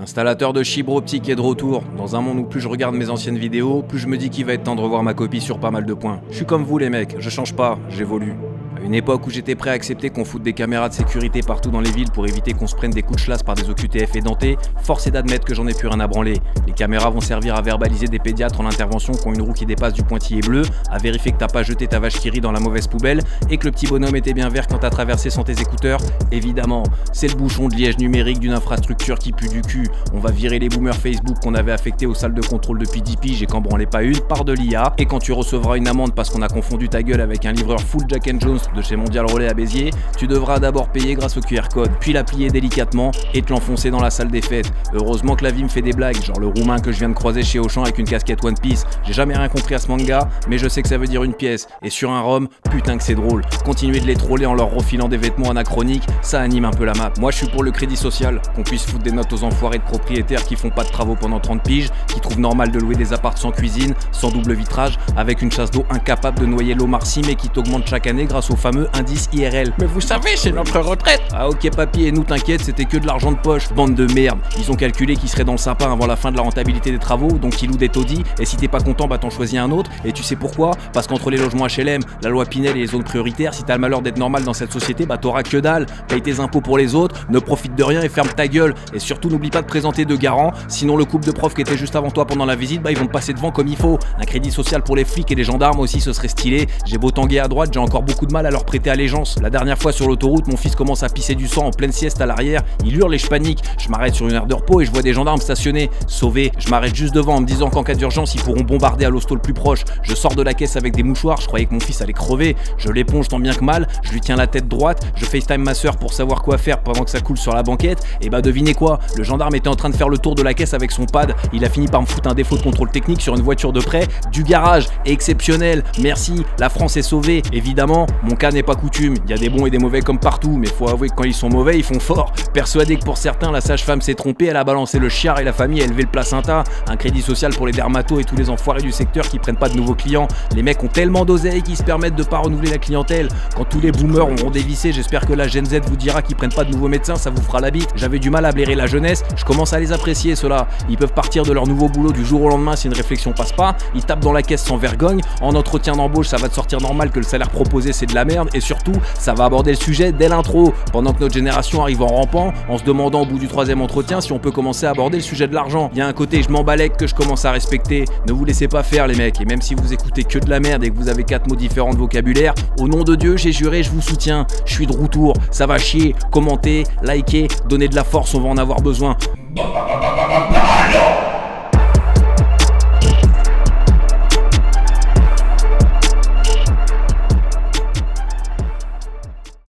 Installateur de fibre optique est de retour. Dans un monde où plus je regarde mes anciennes vidéos, plus je me dis qu'il va être temps de revoir ma copie sur pas mal de points. Je suis comme vous les mecs, je change pas, j'évolue. À une époque où j'étais prêt à accepter qu'on foute des caméras de sécurité partout dans les villes pour éviter qu'on se prenne des coups de chlasse par des OQTF édentés, force est d'admettre que j'en ai plus rien à branler. Les caméras vont servir à verbaliser des pédiatres en intervention qui ont une roue qui dépasse du pointillé bleu, à vérifier que t'as pas jeté ta vache qui rit dans la mauvaise poubelle et que le petit bonhomme était bien vert quand t'as traversé sans tes écouteurs. Évidemment, c'est le bouchon de liège numérique d'une infrastructure qui pue du cul. On va virer les boomers Facebook qu'on avait affectés aux salles de contrôle depuis 10 piges et qu'en branlait pas une par de l'IA. Et quand tu recevras une amende parce qu'on a confondu ta gueule avec un livreur full Jack and Jones de chez Mondial Relais à Béziers, tu devras d'abord payer grâce au QR code, puis la plier délicatement et te l'enfoncer dans la salle des fêtes. Heureusement que la vie me fait des blagues, genre le roumain que je viens de croiser chez Auchan avec une casquette One Piece. J'ai jamais rien compris à ce manga, mais je sais que ça veut dire une pièce. Et sur un rhum, putain que c'est drôle. Continuer de les troller en leur refilant des vêtements anachroniques, ça anime un peu la map. Moi je suis pour le crédit social, qu'on puisse foutre des notes aux enfoirés de propriétaires qui font pas de travaux pendant 30 piges, qui trouvent normal de louer des apparts sans cuisine, sans double vitrage, avec une chasse d'eau incapable de noyer l'eau Marcy mais qui t'augmente chaque année grâce au fameux indice IRL. Mais vous savez, c'est notre retraite. Ah ok papy, et nous t'inquiète, c'était que de l'argent de poche. Bande de merde. Ils ont calculé qu'ils seraient dans le sapin avant la fin de la rentabilité des travaux, donc ils louent des taudis, et si t'es pas content, bah t'en choisis un autre. Et tu sais pourquoi? Parce qu'entre les logements HLM, la loi Pinel et les zones prioritaires, si t'as le malheur d'être normal dans cette société, bah t'auras que dalle. Paye tes impôts pour les autres, ne profite de rien et ferme ta gueule. Et surtout n'oublie pas de présenter de garants, sinon le couple de profs qui était juste avant toi pendant la visite, bah ils vont te passer devant comme il faut. Un crédit social pour les flics et les gendarmes aussi, ce serait stylé. J'ai beau tanguer à droite, j'ai encore beaucoup de mal à leur prêter allégeance. La dernière fois sur l'autoroute, mon fils commence à pisser du sang en pleine sieste à l'arrière, il hurle et je panique. Je m'arrête sur une aire de repos et je vois des gendarmes stationnés. Sauvé, je m'arrête juste devant en me disant qu'en cas d'urgence, ils pourront bombarder à l'hosto le plus proche. Je sors de la caisse avec des mouchoirs, je croyais que mon fils allait crever. Je l'éponge tant bien que mal, je lui tiens la tête droite, je FaceTime ma soeur pour savoir quoi faire pendant que ça coule sur la banquette. Et bah devinez quoi, le gendarme était en train de faire le tour de la caisse avec son pad. Il a fini par me foutre un défaut de contrôle technique sur une voiture de prêt, du garage, exceptionnel. Merci, la France est sauvée. Évidemment, mon cas n'est pas coutume, il y a des bons et des mauvais comme partout, mais faut avouer que quand ils sont mauvais, ils font fort. Persuadé que pour certains, la sage-femme s'est trompée, elle a balancé le chiard et la famille a élevé le placenta. Un crédit social pour les dermatos et tous les enfoirés du secteur qui prennent pas de nouveaux clients. Les mecs ont tellement d'oseille qu'ils se permettent de pas renouveler la clientèle. Quand tous les boomers auront dévissé, j'espère que la Gen Z vous dira qu'ils prennent pas de nouveaux médecins, ça vous fera la bite. J'avais du mal à blairer la jeunesse, je commence à les apprécier ceux-là. Ils peuvent partir de leur nouveau boulot du jour au lendemain si une réflexion passe pas. Ils tapent dans la caisse sans vergogne. En entretien d'embauche, ça va te sortir normal que le salaire proposé c'est de la merde. Et surtout, ça va aborder le sujet dès l'intro. Pendant que notre génération arrive en rampant, en se demandant au bout du 3e entretien si on peut commencer à aborder le sujet de l'argent. Il y a un côté je m'embalèque que je commence à respecter. Ne vous laissez pas faire les mecs. Et même si vous écoutez que de la merde et que vous avez 4 mots différents de vocabulaire, au nom de Dieu, j'ai juré, je vous soutiens. Je suis de retour. Ça va chier. Commentez, likez, donnez de la force, on va en avoir besoin.